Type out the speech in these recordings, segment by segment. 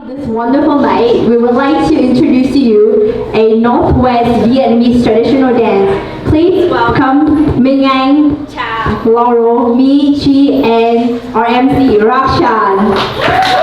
This wonderful night, we would like to introduce to you a Northwest Vietnamese traditional dance. Please welcome Minh Anh, Cha, Laurel, Mi, Chi, and our MC, Rakshan.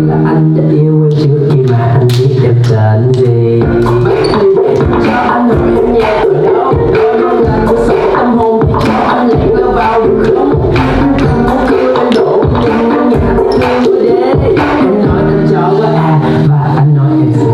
là anh đã yêu em trước khi mà anh biết em tên gì. Cho anh hỏi em nhà ở đâu, đôi lúc là có sợ tâm hồn thì cho anh lẻn lao vào được không? Anh cầm một cười anh đổ nhưng anh nhà thương tôi đế. Em nói anh cho quá à và anh nói em sợ.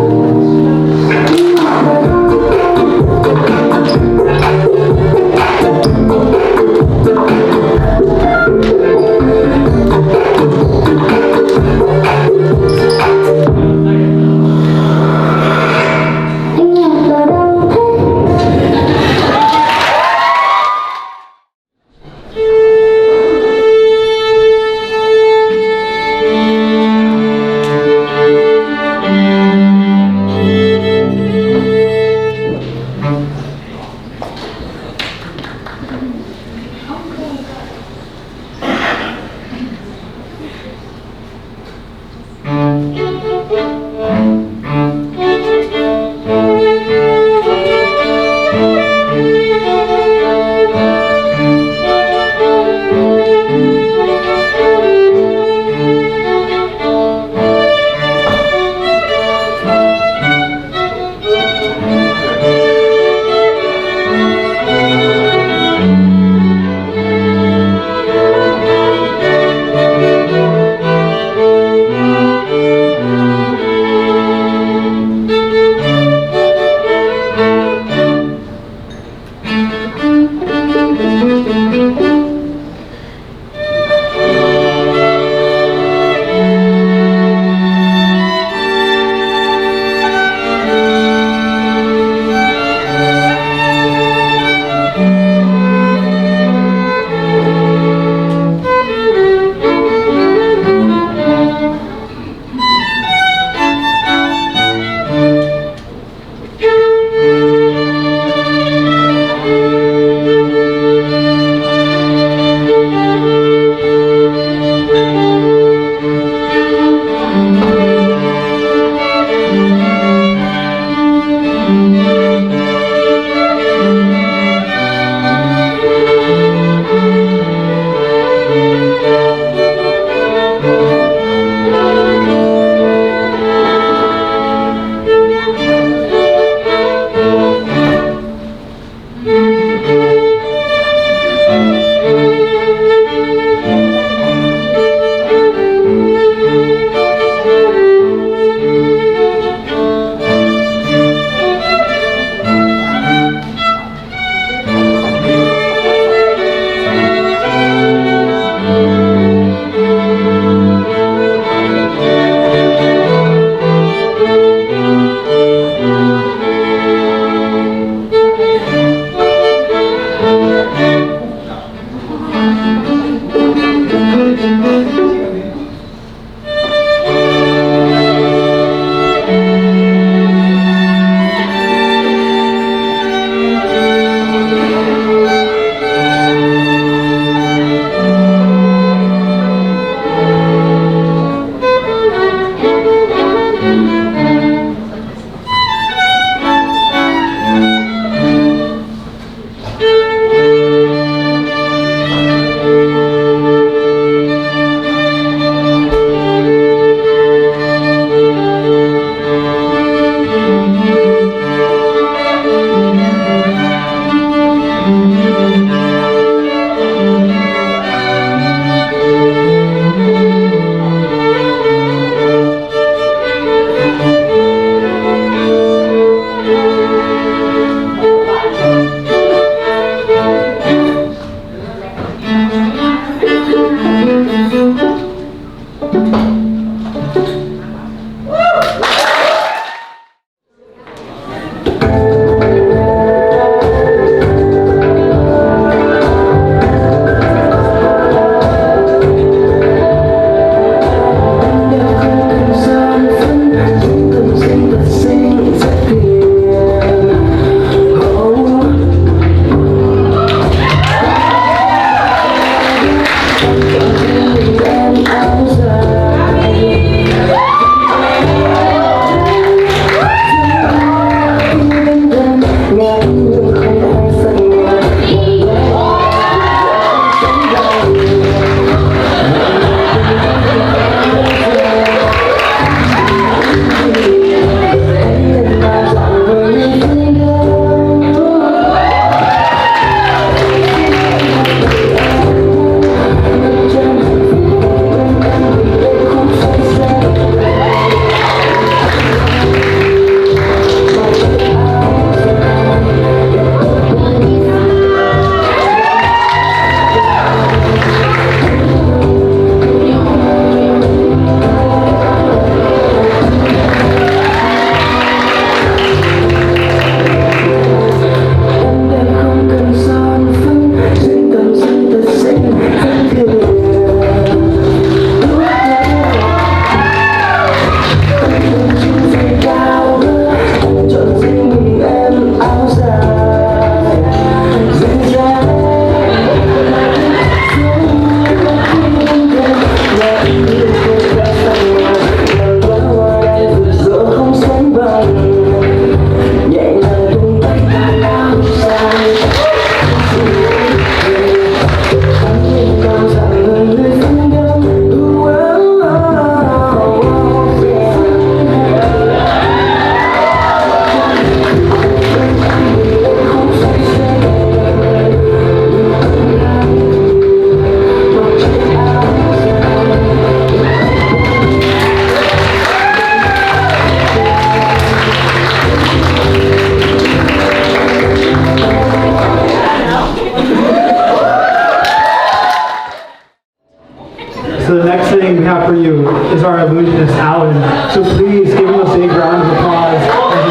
is our illusionist, Alan. So please give him a big round of applause as he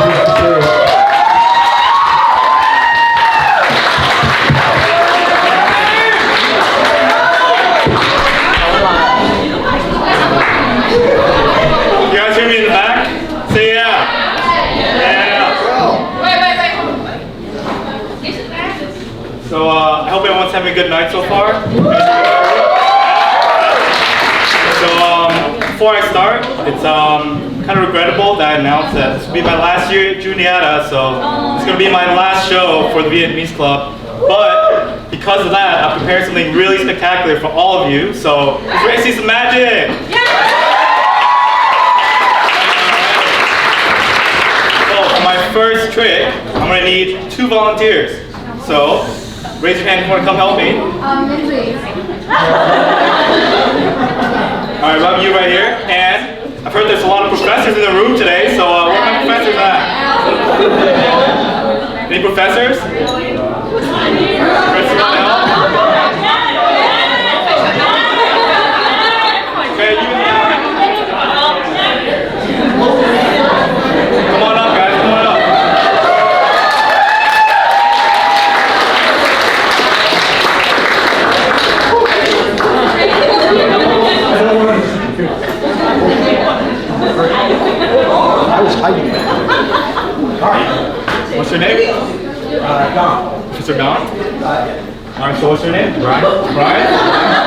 takes the stage. You guys hear me in the back? Say yeah. So I hope everyone's having a good night so far. So before I start, it's kind of regrettable that I announced that this will be my last year at Juniata, so it's going to be my last show for the Vietnamese Club. But because of that, I've prepared something really spectacular for all of you. So let's ready to see some magic. So for my first trick, I'm going to need 2 volunteers. So raise your hand if you want to come help me. Alright, Rob, you right here. And I've heard there's a lot of professors in the room today, so where are my professors at? Any professors? Professor Donnell? Okay, you come on up, guys, come on up. I was hiding. What's your name? Don. Mr. Don? Alright, so what's your name? Brian. Brian?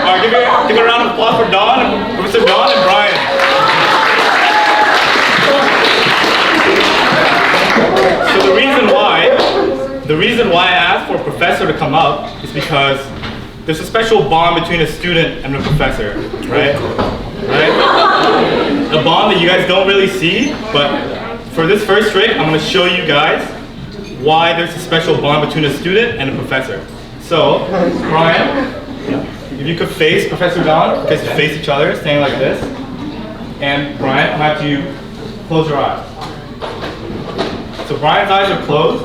Alright, give a round of applause for Don, Professor Don and Brian. So the reason why I asked for a professor to come up is because there's a special bond between a student and a professor, right? Right? A bond that you guys don't really see, but for this first trick, I'm going to show you guys why there's a special bond between a student and a professor. So, Brian, if you could face Professor Don, because you face each other, standing like this. And Brian, I'll have you close your eyes. So Brian's eyes are closed,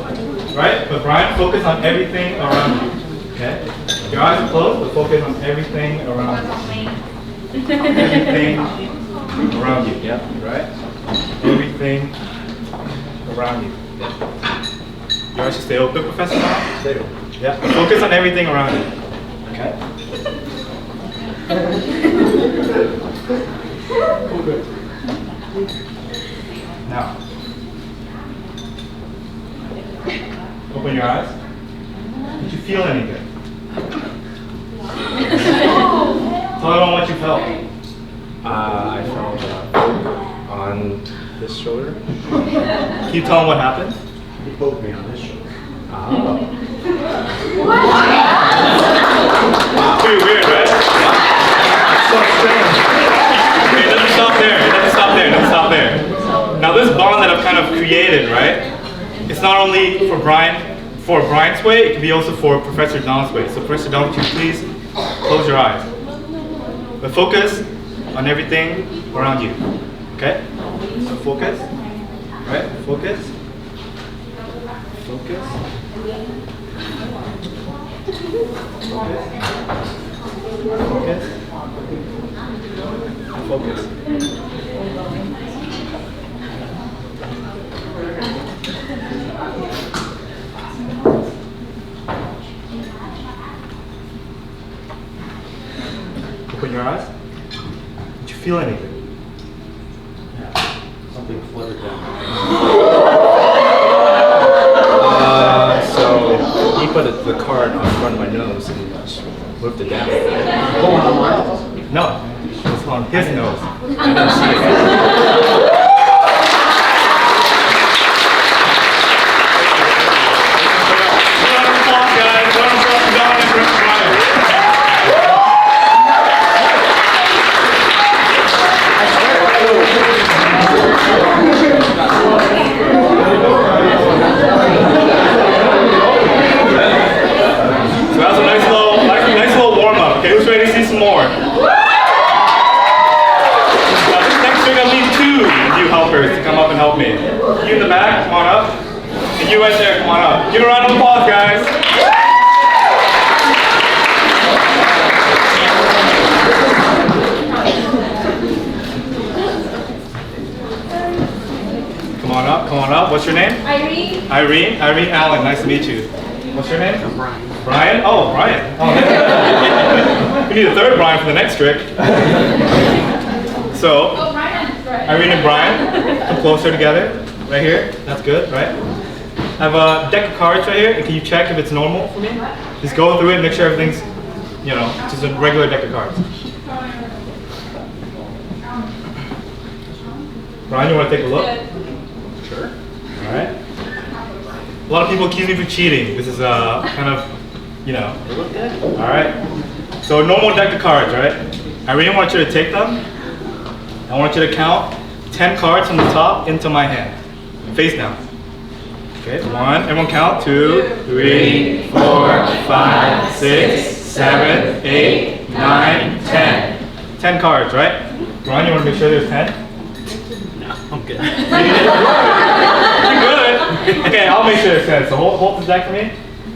right? But Brian, focus on everything around you. Okay? Your eyes are closed, but focus on everything around you. Everything around you, yeah, right? Everything around you. Yeah. Your eyes should stay open, Professor Don? Stay open. Yeah, but focus on everything around you. Okay? Good. Now, open your eyes. Did you feel anything? Tell everyone what you felt. I felt on this shoulder. Can you tell them what happened? He poked me on this shoulder. Pretty weird, right? So strange. Okay, it doesn't stop there. It doesn't stop there. It doesn't stop there. Now this bond that I've kind of created, right? It's not only for Brian's way, it can be also for Professor Don's way. So Professor Don, would you please close your eyes. But focus on everything around you. Okay? So focus. Right? Focus. Focus. Focus. Focus. Open your eyes. Did you feel anything? Yeah. Something fluttered down. So he put the card on front of my nose and whipped it down. Going on mine? No. It's on his nose. I didn't see it. So that was a nice little warm-up. Okay, who's ready to see some more? Now this next trick, I need 2 of you helpers to come up and help me. You in the back, come on up. And you right there, come on up. Give a round of applause, guys. come on up. What's your name? Irene. Irene Allen, nice to meet you. What's your name? Brian. Brian? Oh, Brian. Oh, we need a third Brian for the next trick. So, Irene and Brian, come closer together, right here. That's good, right? I have a deck of cards right here, and can you check if it's normal for me? Just go through it, make sure everything's, you know, just a regular deck of cards. Brian, you want to take a look? Sure. All right. A lot of people accuse me for cheating. This is kind of, you know. All right. So normal deck of cards, right? I really want you to take them. I want you to count 10 cards from the top into my hand. Face down. Okay, 1. Everyone count. 2, 3, 4, 5, 6, 7, 8, 9, 10. 10 cards, right? Ron, you want to make sure there's 10? I'm good. You're good. Okay, I'll make sure it's 10. So hold the deck for me.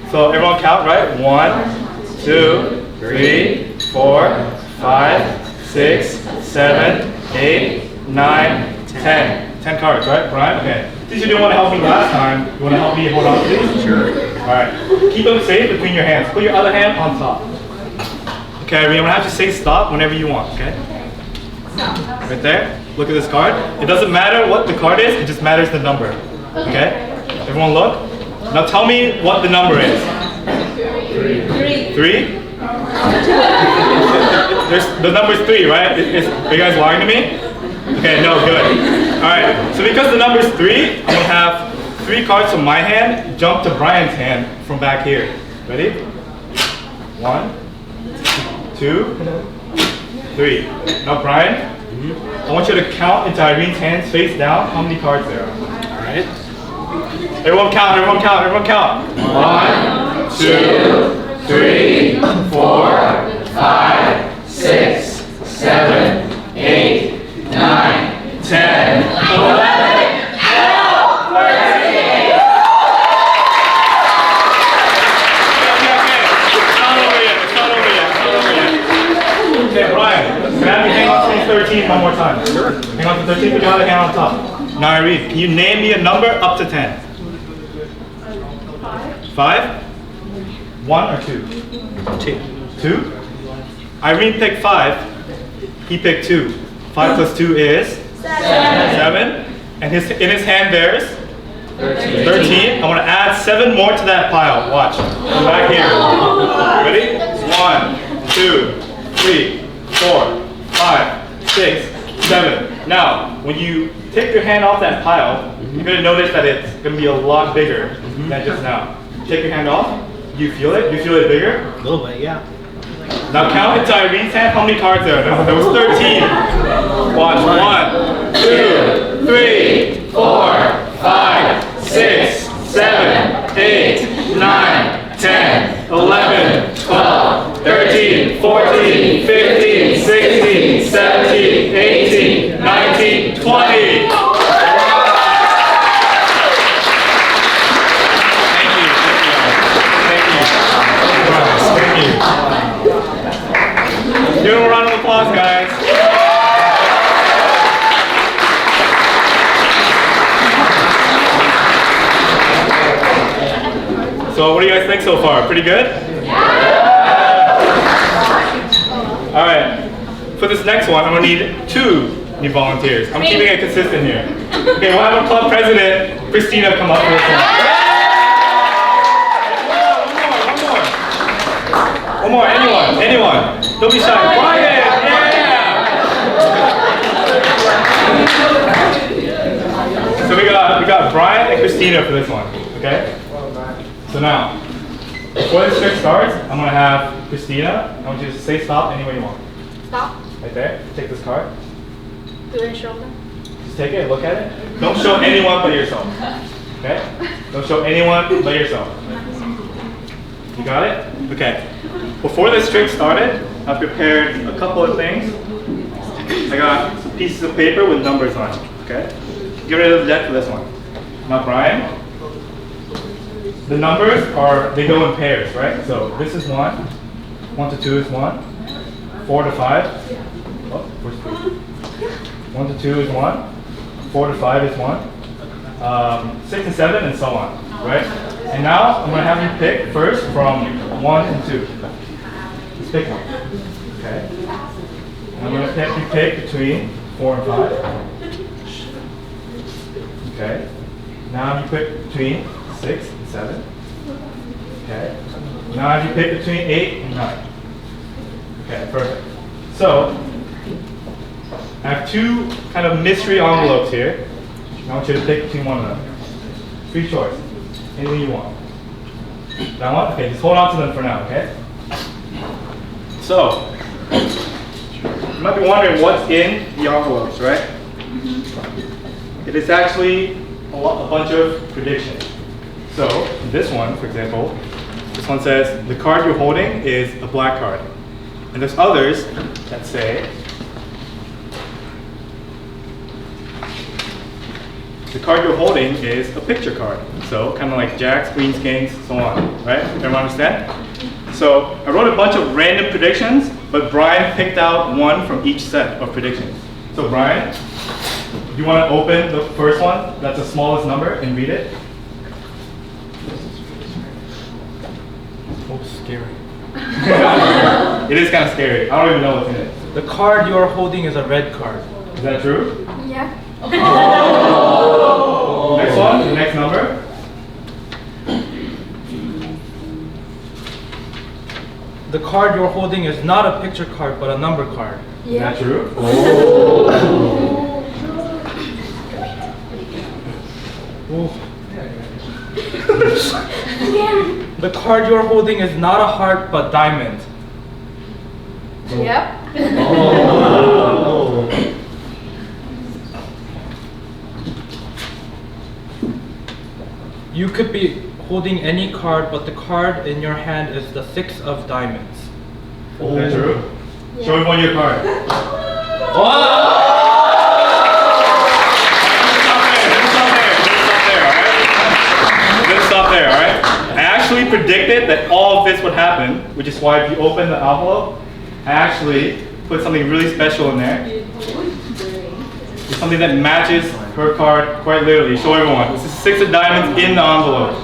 So everyone count, right? 1, 2, 3, 4, 5, 6, 7, 8, 9, 10. 10 cards, right, Brian? Okay. Since you didn't want to help me last time, you want to help me hold on to these? Sure. All right. Keep them safe between your hands. Put your other hand on top. Okay, Irene, I'm going to have to say stop whenever you want, okay? Right there. Look at this card. It doesn't matter what the card is, it just matters the number. Okay? Everyone look. Now tell me what the number is. 3? The number's 3, right? Are you guys lying to me? Okay, no, good. Alright, so because the number's 3, I'm going to have 3 cards from my hand jump to Brian's hand from back here. Ready? 1, 2, 3. Now Brian, I want you to count into Irene's hands face down how many cards there are. Alright? Everyone count, everyone count, everyone count. 1, 2, 3, 4, 5, 6, 7, 8, 9, 10, 11, 12, 13. It's not over yet, it's not over yet, it's not over yet. Okay, Brian, can I have you hang on to 13 one more time? Sure. Hang on to 13, put your other hand on top. Now Irene, can you name me a number up to 10? 5? 1 or 2? 2? Irene picked 5. He picked 2. 5 plus 2 is? 7. And in his hand there's? 13. I want to add 7 more to that pile. Watch. Come back here. Ready? 1, 2, 3, 4, 5, 6, 7. Now, when you take your hand off that pile, you're going to notice that it's going to be a lot bigger than just now. Take your hand off. Do you feel it? Do you feel it bigger? A little bit, yeah. Now count into Irene's hand. How many cards there are now? There was 13. Watch. 1, 2, 3, 4, 5, 6, 7, 8, 9, 10, 11, 12, 13, 14, 15, 16, 17, 18, 19, 20. Give them a round of applause, guys. So what do you guys think so far? Pretty good? All right. For this next one, I'm going to need 2 new volunteers. I'm keeping it consistent here. Okay, we'll have a club president, Christina, come up for this one. One more, anyone. Don't be shy. Brian, yeah! So we got Brian and Christina for this one, okay? So now, before this trick starts, I'm gonna have Christina. I want you to say stop any way you want. Stop. Right there. Take this card. Do I show them? Just take it, look at it. Don't show anyone but yourself. Okay? Don't show anyone but yourself. You got it? Okay. Before this trick started, I prepared a couple of things. I got pieces of paper with numbers on it. Okay? Get rid of the deck for this one. Now, Brian, the numbers they go in pairs, right? So this is 1. 1 to 2 is 1. 4 to 5. Oh, where's 3? 1 to 2 is 1. 4 to 5 is 1. 6 and 7, and so on, right? And now I'm going to have you pick first from 1 and 2. Just pick one. Okay. And I'm going to have you pick between 4 and 5. Okay. Now you pick between 6 and 7. Okay. Now you pick between 8 and 9. Okay, perfect. So I have two kind of mystery envelopes here. I want you to pick between one of them. Free choice. Anything you want. That one? Okay, just hold on to them for now, okay? So, you might be wondering what's in the envelopes, right? It is actually a bunch of predictions. So, this one, for example, this one says, the card you're holding is a black card. And there's others that say, the card you're holding is a picture card. So kind of like jacks, queens, kings, so on, right? Everyone understand? So I wrote a bunch of random predictions, but Brian picked out one from each set of predictions. So Brian, do you want to open the first one? That's the smallest number and read it. Oh, scary. It is kind of scary. I don't even know what's in it. The card you're holding is a red card. Is that true? Yeah. Next one, the next number. The card you're holding is not a picture card, but a number card. Is that true? The card you're holding is not a heart, but diamond. Yep. You could be holding any card, but the card in your hand is the 6 of diamonds. Is that true? Show everyone your card. Let's stop there, alright? I actually predicted that all of this would happen, which is why if you open the envelope, I actually put something really special in there. It's something that matches her card quite literally. Show everyone. This is 6 of diamonds in the envelope.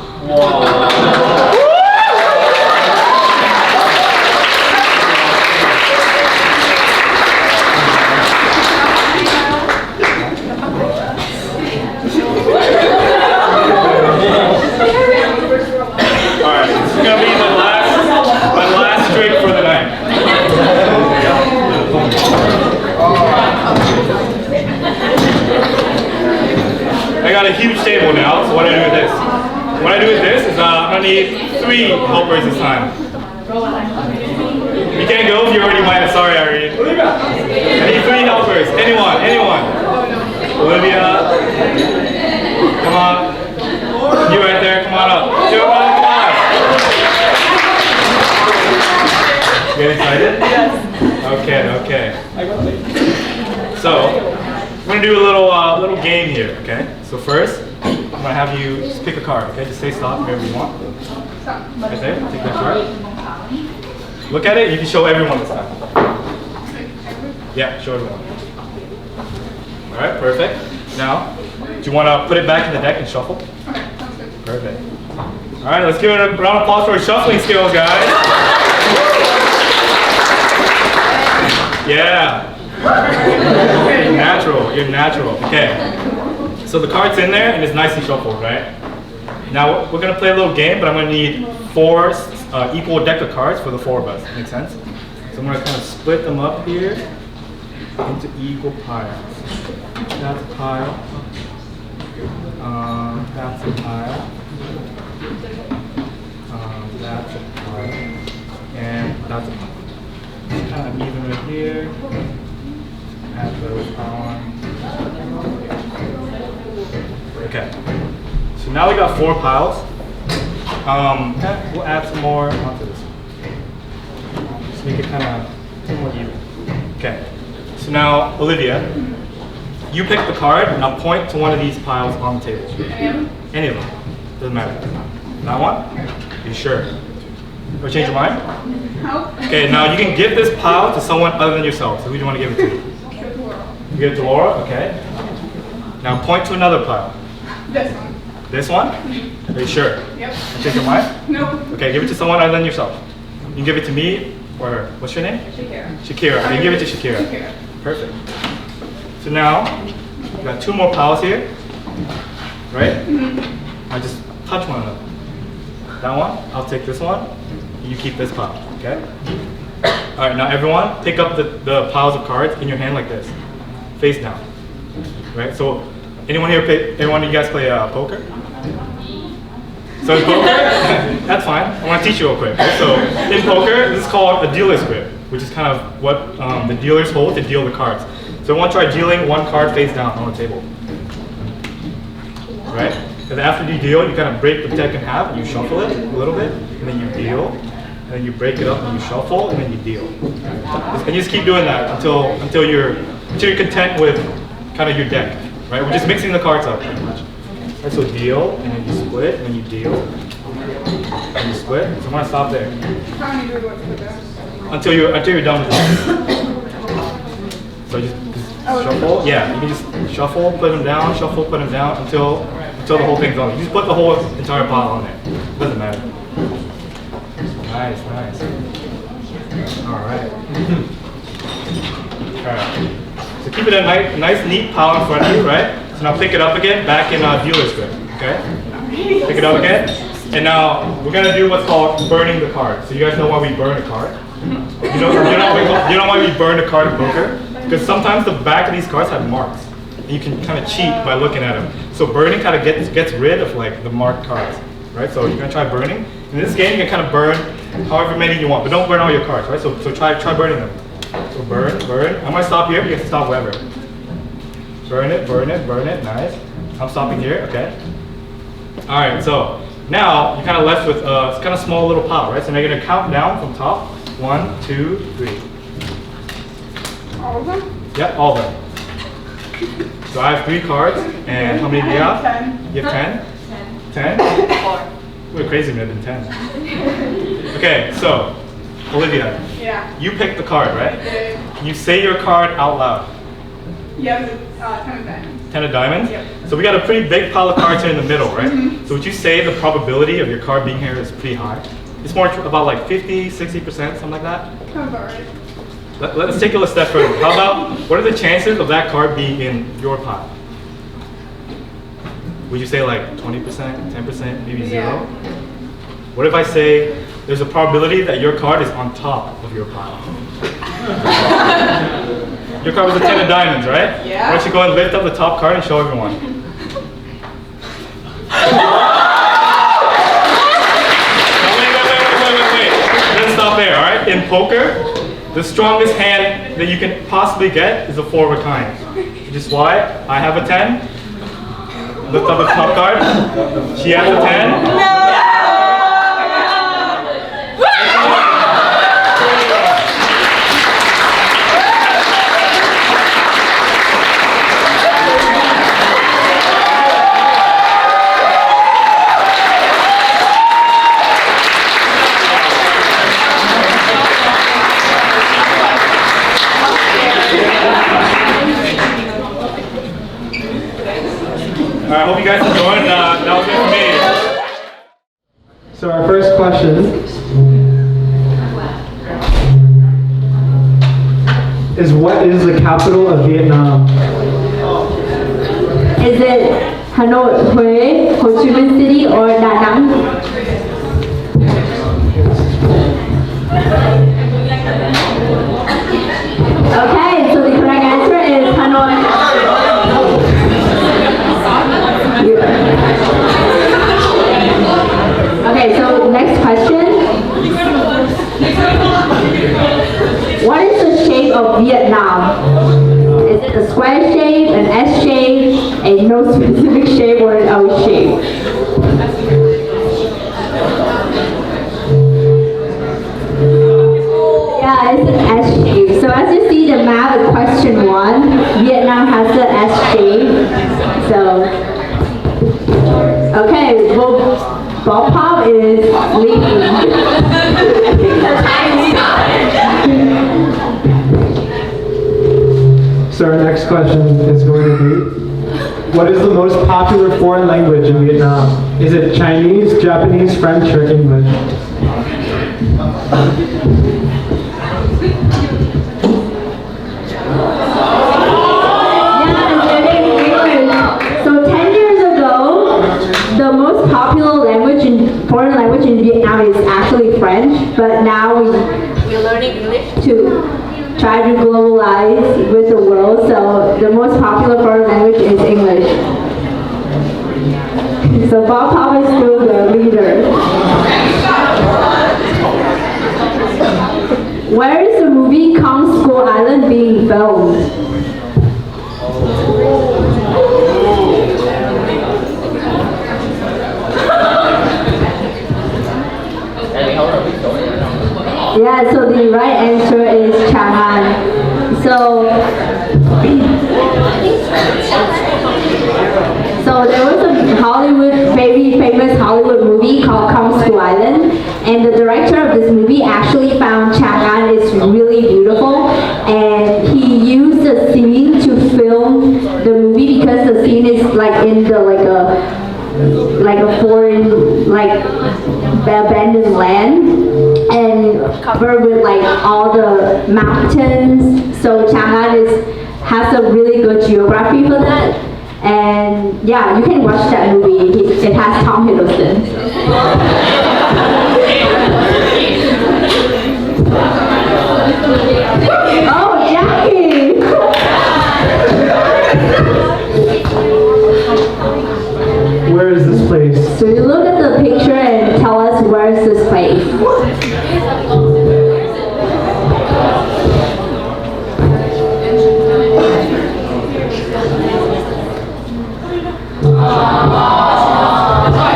Alright, this is going to be my last trick for the night. I got a huge table now, so what do I do with this? What I do with this is I'm going to need 3 helpers this time. You can't go if you already went. Sorry, Irene. I need 3 helpers. Anyone? Olivia. Come on. You right there, come on up. Come on. You get excited? Yes. Okay. So, we're gonna do a little game here, okay? So first, I'm gonna have you just pick a card, okay? Just say stop wherever you want. Right there, take that card. Look at it, you can show everyone this time. Yeah, show everyone. Alright, perfect. Now, do you wanna put it back in the deck and shuffle? Perfect. Alright, let's give it a round of applause for our shuffling skills, guys. Yeah. You're natural. Okay. So the card's in there and it's nice and shuffled, right? Now we're gonna play a little game, but I'm gonna need 4 equal deck of cards for the 4 of us. Make sense? So I'm gonna kind of split them up here into equal piles. That's a pile. That's a pile. That's a pile. And that's a pile. Kind of even right here. Add those on. Okay. So now we got 4 piles. We'll add some more onto this. Just make it kind of more even. Okay. So now, Olivia, you pick the card and I'll point to one of these piles on the table. Any of them. Doesn't matter. That one? You sure? Or change your mind? Okay, now you can give this pile to someone other than yourself. So who do you want to give it to? You give it to Laura? Okay. Now point to another pile. This one. This one? Are you sure? Yep. I take your mind? No. Okay, give it to someone other than yourself. You can give it to me, or her. What's your name? Shakira. Shakira. Okay, give it to Shakira. Shakira. Perfect. So now, we got 2 more piles here, right? I just touch one of them. That one, I'll take this one. You keep this pile, okay? All right, now everyone, pick up the piles of cards in your hand like this, face down, right? So, anyone of you guys play poker? So in poker, that's fine. I want to teach you real quick. So in poker, this is called a dealer's grip, which is kind of what the dealers hold to deal the cards. So I want to try dealing 1 card face down on the table, right? And then after you deal, you kind of break the deck in half, and you shuffle it a little bit, and then you deal, and then you break it up, and you shuffle, and then you deal. And you just keep doing that until you're content with kind of your deck, right? We're just mixing the cards up pretty much. Right, so deal, and then you split, and then you deal, and you split. So I'm gonna stop there How many do we want to put down? until you're done with it. So just shuffle. Yeah, you can just shuffle, put them down, shuffle, put them down until the whole thing's on. You just put the whole entire pile on there. Doesn't matter. Nice, nice. All right. All right. So keep it a nice, neat pile in front of you, right? So now pick it up again, back in dealer's grip. Okay. Pick it up again, and now we're gonna do what's called burning the card. So you guys know why we burn a card? You know why we burn a card in poker? Because sometimes the back of these cards have marks. And you can kind of cheat by looking at them. So burning kind of gets rid of like the marked cards, right? So you're gonna try burning. In this game, you can kind of burn however many you want, but don't burn all your cards, right? So try burning them. So burn. I'm gonna stop here. You have to stop wherever. Burn it. Nice. I'm stopping here. Okay. All right. So now you're kind of left with it's kind of small little pile, right? So now you're gonna count down from top. 1, 2, 3. All of them? Yep, all of them. So I have 3 cards, and how many do you have? 10. You have 10? 10? We're crazy more than 10. Okay, so Olivia, Yeah. you picked the card, right? Okay. You say your card out loud. Yeah, it's 10 of diamonds. 10 of diamonds? Yep. So we got a pretty big pile of cards here in the middle, right? So would you say the probability of your card being here is pretty high? It's more about like 50, 60%, something like that? Sounds about right. Let's take it a step further. How about, what are the chances of that card being in your pile? Would you say like 20%, 10%, maybe 0? Yeah. What if I say there's a probability that your card is on top of your pile? Your card was a 10 of diamonds, right? Yeah. Why don't you go and lift up the top card and show everyone? Let's stop there, alright? In poker, the strongest hand that you can possibly get is a 4 of a kind. Which is why I have a 10. Lift up the top card. She has a 10. I hope you guys enjoyed. That was it for me. So our first question is, what is the capital of Vietnam? Is it Hanoi, Hue, Ho Chi Minh City, or Da Nang? Okay, so the correct answer is Hanoi. Okay, so next question. What is the shape of Vietnam? Is it a square shape, an S shape, a no specific shape, or an O shape? Yeah, it's an S shape. So as you see the map in question 1, Vietnam has the S shape. So, okay, well, Bob Pop is leading. So our next question is going to be, What is the most popular foreign language in Vietnam? Is it Chinese, Japanese, French, or English? So 10 years ago, the most popular foreign language in Vietnam is actually French, but now we're learning English to try to globalize with the world. So the most popular foreign language is English. So Bob Pop is still the leader. Where is the movie Kong Skull Island being filmed? Yeah, so the right answer is Chang'an. So there was a very famous Hollywood movie called Kong Skull Island, and the director of this movie actually found Chang'an is really beautiful, and he used the scene to film the movie because the scene is like in the like a foreign abandoned land and covered with like all the mountains. So Chang'an has a really good geography for that. And yeah, you can watch that movie. It has Tom Hiddleston. Oh, Jackie! Where is this place? So you look at the picture and tell us where is this place.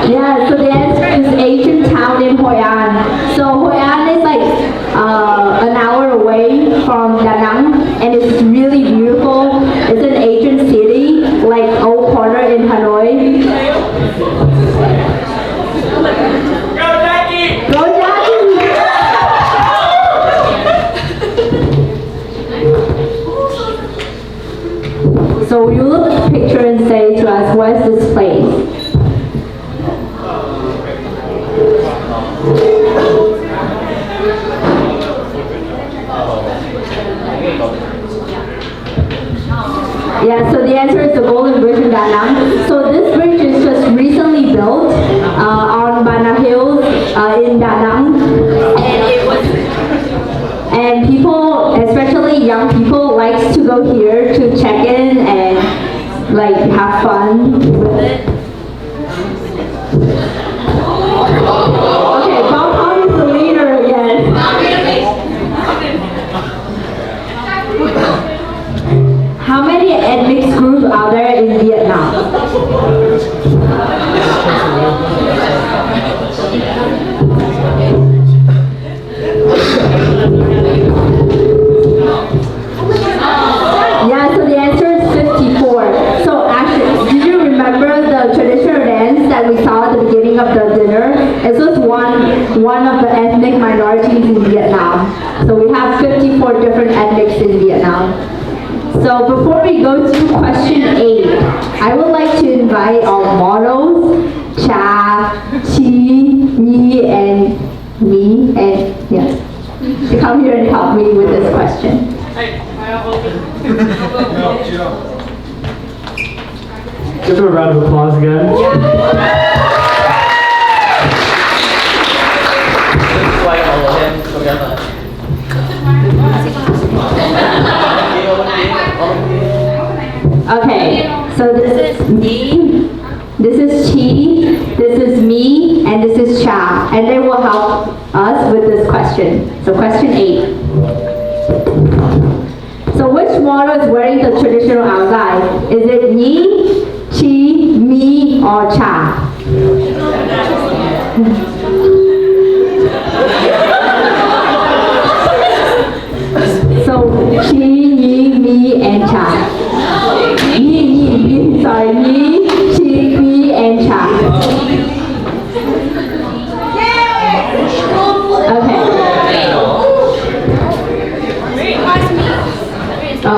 Yeah, so the answer is Asian town in Hoi An. So Hoi An is like an hour away from Da Nang, and it's really beautiful. It's an Asian city, like old quarter in Hanoi. Go Jackie! Go Jackie! So you look at the picture and say to us, where's this place? Yeah, so the answer is the Golden Bridge in Da Nang. So this bridge is just recently built on Bana Hills in Da Nang, and people, especially young people, likes to go here to check in and like have fun with it. Okay, Bob Pop is the leader again. How many ethnic groups are there in Vietnam? Yeah, so the answer is 54. So actually, do you remember the traditional dance that we saw at the beginning of the dinner? It was one of the ethnic minorities in Vietnam. So we have 54 different ethnics in Vietnam. So before we go to question 8, I would like to invite our models, Cha, Chi, Nhi, and me, and yes, to come here and help me with this question. Give them a round of applause again. Okay, so this is me, this is Chi, this is me, and this is Cha, and they will help us with this question. So question 8. So which model is wearing the traditional outside? Is it Nhi, Chi, me, or Cha? So Chi, Nhi, me, and Cha. Sorry, me, Chi, me, and Cha. Okay. Oh.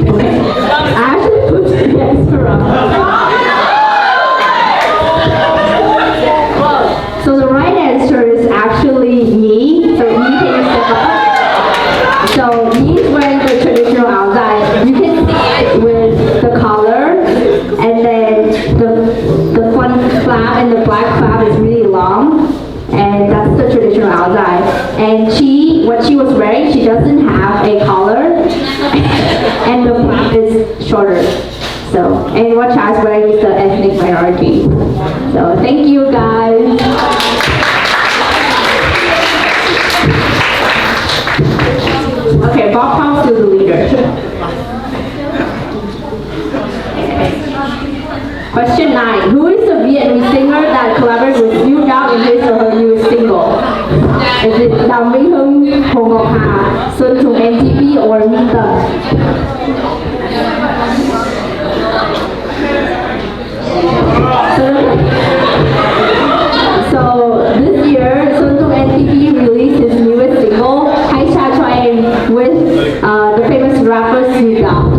Okay. I actually put the answer wrong. flap and the black flap is really long. And that's the traditional outside. And what she was wearing, she doesn't have a collar. And the flap is shorter. So, and what Chad's wearing is the ethnic minority. So, thank you guys. Okay, Bob Pum's still the leader. Question 9. Who is the Vietnamese singer that collaborated with Snoop Dogg in his or her newest single? Is it Đàm Vĩnh Hưng, Hồ Ngọc Hà, Sơn Tùng MTV, or Minh Tâm? So this year, Sơn Tùng MTV released his newest single, Hãy Trao Cho Em, with the famous rapper Snoop Dogg.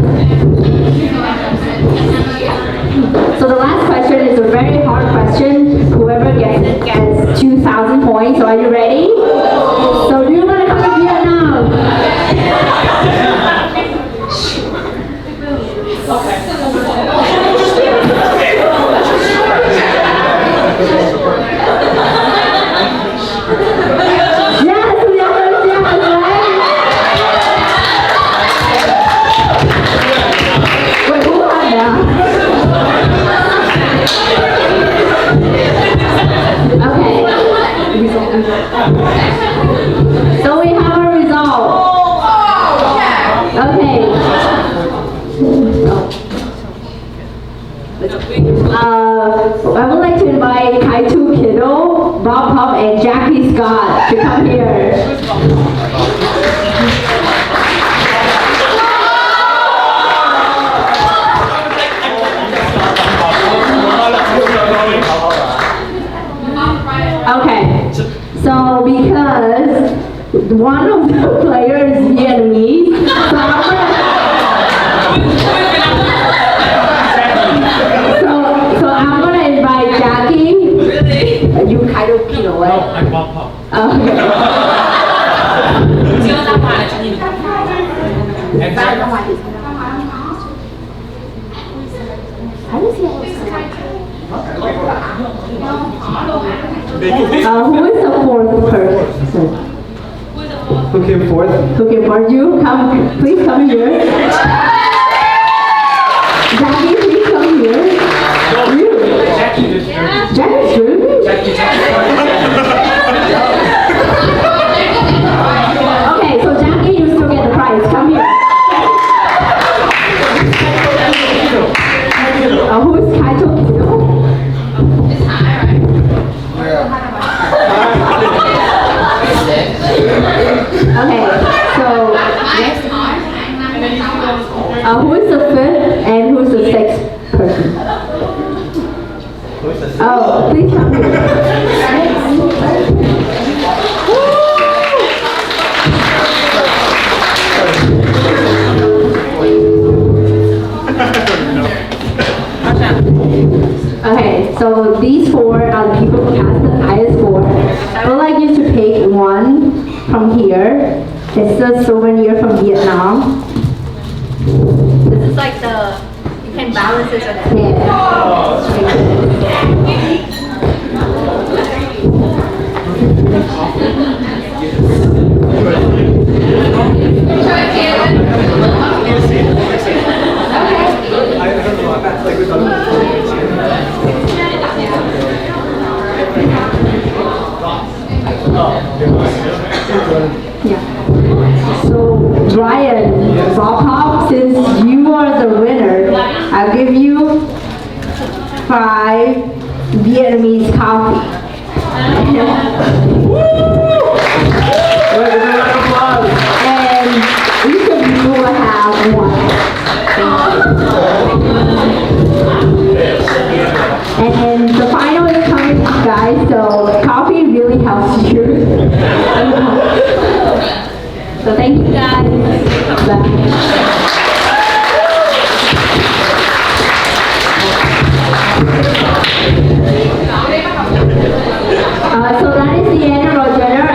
So the last question is a very hard question. Whoever gets it gets 2,000 points. So are you ready? So do you want to come to Vietnam? Yes, we are going to Vietnam, right? Wait, who had that? Okay. So we have a result. Okay. I would like to invite Kaitu Kiddo, Bob Pop, and Jackie Scott to come here. Okay, so because one of the players is Vietnamese, so I'm gonna invite Jackie. You kind of Pino, right? I'm Bob Pop. Okay. And Jack- Who is the fourth person? Who came fourth? Who can board you? Come, please come here. Jackie, please come here. You. Jackie is here. Jackie's room? Jackie. Okay, so Jackie, you still get the prize. Come here. Who is Kaito Kido? Okay, so who is the fifth and who is the sixth person? Oh, please come here. Okay, so these four are the people who has the highest score. I would like you to pick one from here. It's a souvenir from Vietnam. This is like the, you can balance this or that. Yeah. Yeah. So, Ryan, Bob Hop, since you are the winner, I'll give you 5 Vietnamese coffee. And each of you will have one. And the final is coming, guys, so coffee really helps you. So thank you guys. Bye. So that is the end of our dinner.